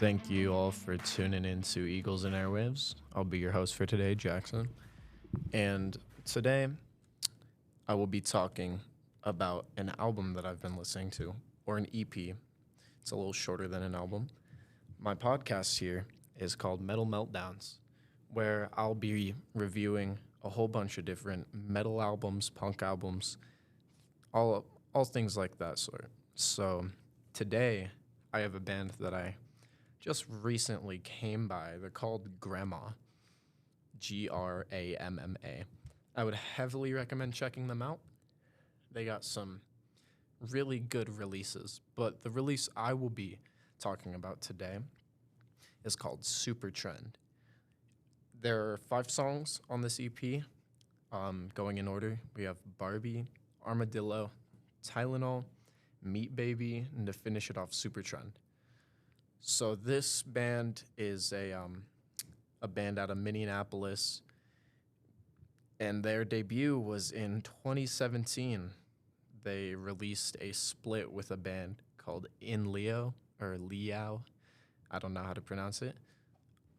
Thank you all for tuning in to Eagles and Airwaves. I'll be your host for today, Jackson. And today I will be talking about an album that I've been listening to, or an EP. It's a little shorter than an album. My podcast here is called Metal Meltdowns, where I'll be reviewing a whole bunch of different metal albums, punk albums, all things like that sort. So today I have a band that I just recently came by. They're called Gramma, Gramma. I would heavily recommend checking them out. They got some really good releases, but the release I will be talking about today is called Super Trend. There are 5 songs on this EP, going in order. We have Barbie, Armadillo, Tylenol, Meat Baby, and to finish it off, Super Trend. So this band is a band out of Minneapolis, and their debut was in 2017. They released a split with a band called In Leo or Liao. I don't know how to pronounce it.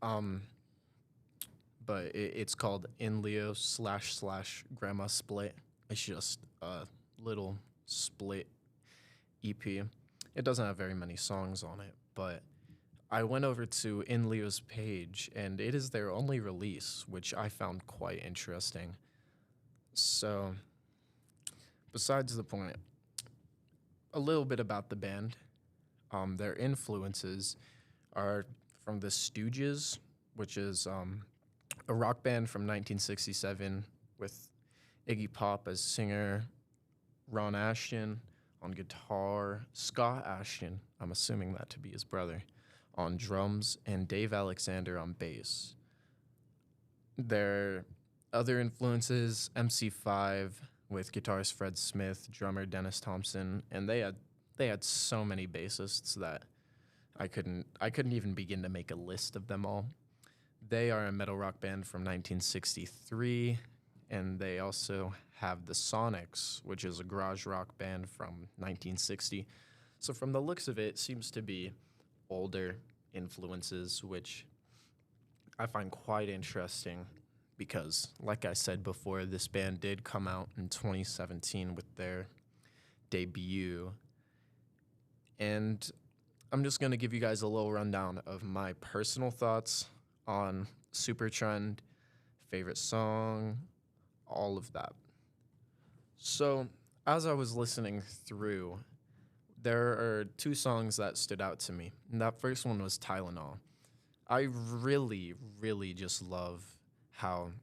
But it's called In Leo / Grandma Split. It's just a little split EP. It doesn't have very many songs on it, but I went over to In Leo's page, and it is their only release, which I found quite interesting. So, besides the point, a little bit about the band. Their influences are from the Stooges, which is a rock band from 1967 with Iggy Pop as singer, Ron Ashton on guitar, Scott Ashton, I'm assuming that to be his brother, on drums, and Dave Alexander on bass. Their other influences, MC5 with guitarist Fred Smith, drummer Dennis Thompson, and they had so many bassists that I couldn't even begin to make a list of them all. They are a metal rock band from 1963, and they also have the Sonics, which is a garage rock band from 1960. So from the looks of it, it seems to be older influences, which I find quite interesting because, like I said before, this band did come out in 2017 with their debut. And I'm just going to give you guys a little rundown of my personal thoughts on Supertrend, favorite song, all of that. So, as I was listening through, there are 2 songs that stood out to me. And that first one was Tylenol. I really, really just love how,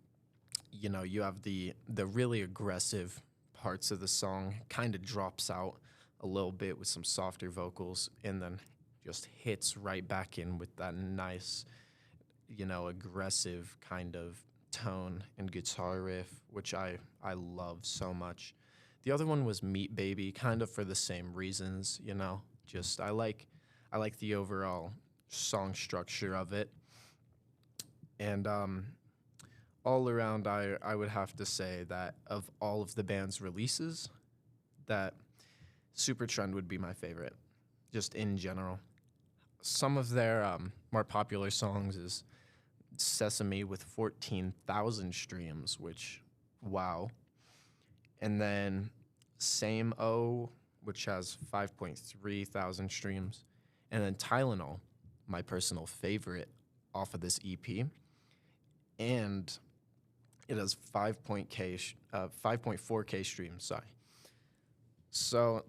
you have the really aggressive parts of the song, kind of drops out a little bit with some softer vocals, and then just hits right back in with that nice, aggressive kind of tone and guitar riff, which I love so much. The other one was Meat Baby, kind of for the same reasons, just I like the overall song structure of it. And all around, I would have to say that of all of the band's releases, that Supertrend would be my favorite, just in general. Some of their more popular songs is Sesame with 14,000 streams, which, wow. And then Same O, which has 5.3 thousand streams. And then Tylenol, my personal favorite off of this EP. And it has 5.4K streams, sorry. So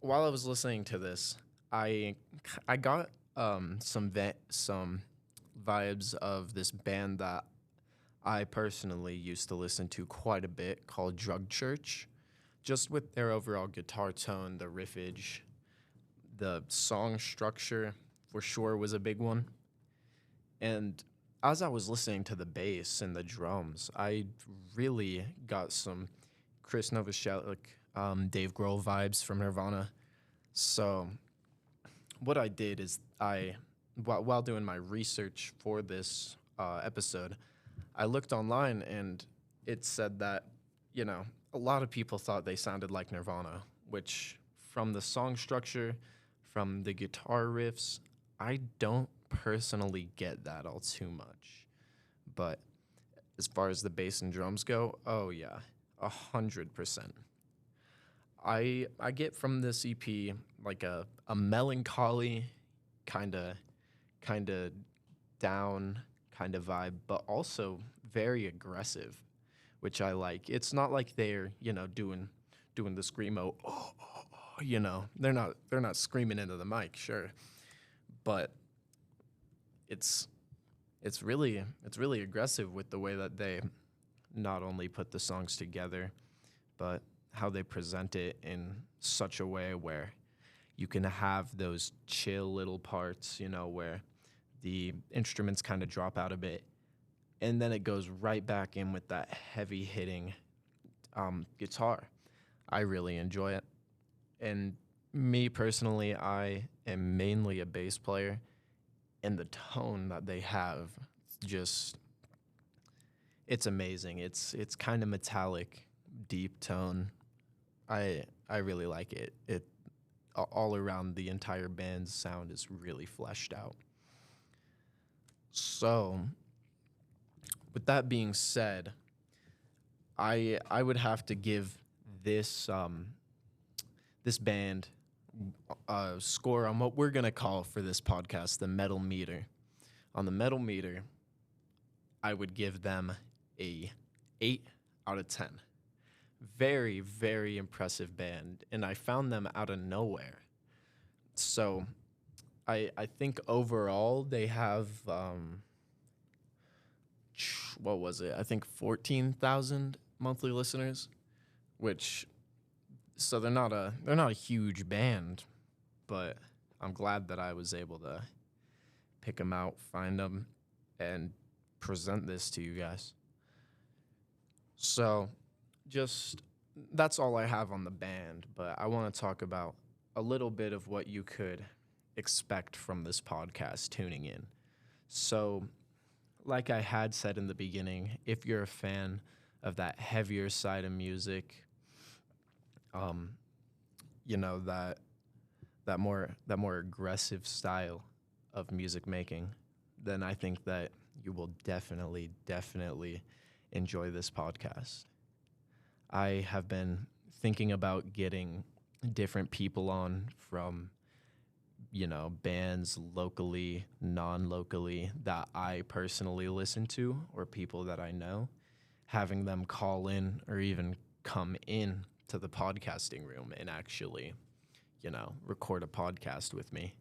while I was listening to this, I got some vibes of this band that I personally used to listen to quite a bit called Drug Church, just with their overall guitar tone, the riffage, the song structure for sure was a big one. And as I was listening to the bass and the drums, I really got some Chris Novoselic, Dave Grohl vibes from Nirvana. So what I did is while doing my research for this episode, I looked online and it said that, a lot of people thought they sounded like Nirvana, which from the song structure, from the guitar riffs, I don't personally get that all too much. But as far as the bass and drums go, oh yeah, 100%. I get from this EP like a melancholy kind of down kind of vibe, but also very aggressive, which I like. It's not like they're, doing the screamo, they're not screaming into the mic, sure. But it's it's really aggressive with the way that they not only put the songs together, but how they present it in such a way where you can have those chill little parts, where the instruments kind of drop out a bit, and then it goes right back in with that heavy hitting guitar. I really enjoy it. And me personally, I am mainly a bass player, and the tone that they have, just it's amazing. It's kind of metallic, deep tone. I really like it. All around the entire band's sound is really fleshed out. So, with that being said, I would have to give this this band a score on what we're gonna call for this podcast the metal meter. On the metal meter, I would give them a 8 out of 10. Very, very impressive band, and I found them out of nowhere. So I think overall they have what was it? I think 14,000 monthly listeners, which so they're not a huge band, but I'm glad that I was able to pick them out, find them, and present this to you guys. So just that's all I have on the band, but I want to talk about a little bit of what you could expect from this podcast tuning in. So, like I had said in the beginning, if you're a fan of that heavier side of music, that more aggressive style of music making, then I think that you will definitely enjoy this podcast. I have been thinking about getting different people on from, bands locally, non-locally that I personally listen to or people that I know, having them call in or even come in to the podcasting room and actually, record a podcast with me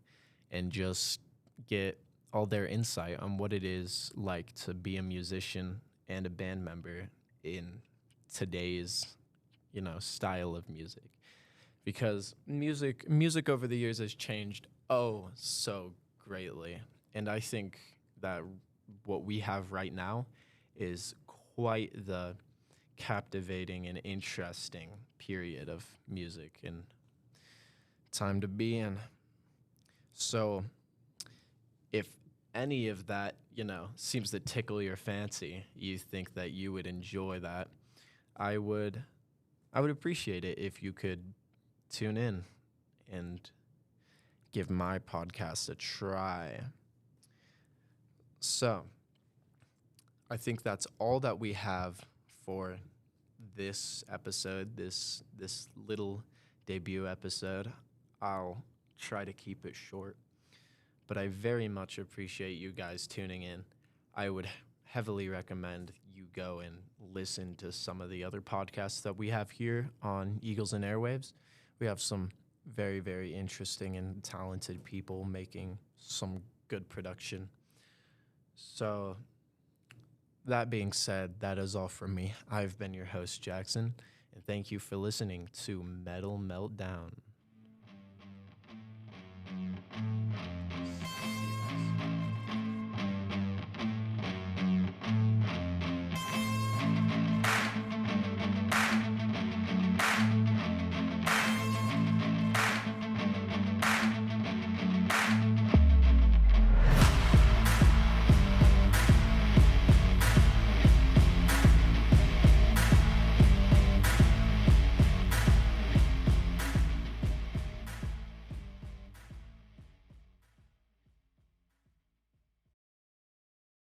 and just get all their insight on what it is like to be a musician and a band member in today's, style of music. Because music over the years has changed so greatly. And I think that what we have right now is quite the captivating and interesting period of music and time to be in. So if any of that, seems to tickle your fancy, you think that you would enjoy that, I would appreciate it if you could tune in and give my podcast a try. So, I think that's all that we have for this episode, this little debut episode. I'll try to keep it short, but I very much appreciate you guys tuning in. I would heavily recommend you go and listen to some of the other podcasts that we have here on Eagles and Airwaves. We have some very, very interesting and talented people making some good production. So, that being said, that is all from me. I've been your host, Jackson, and thank you for listening to Metal Meltdown.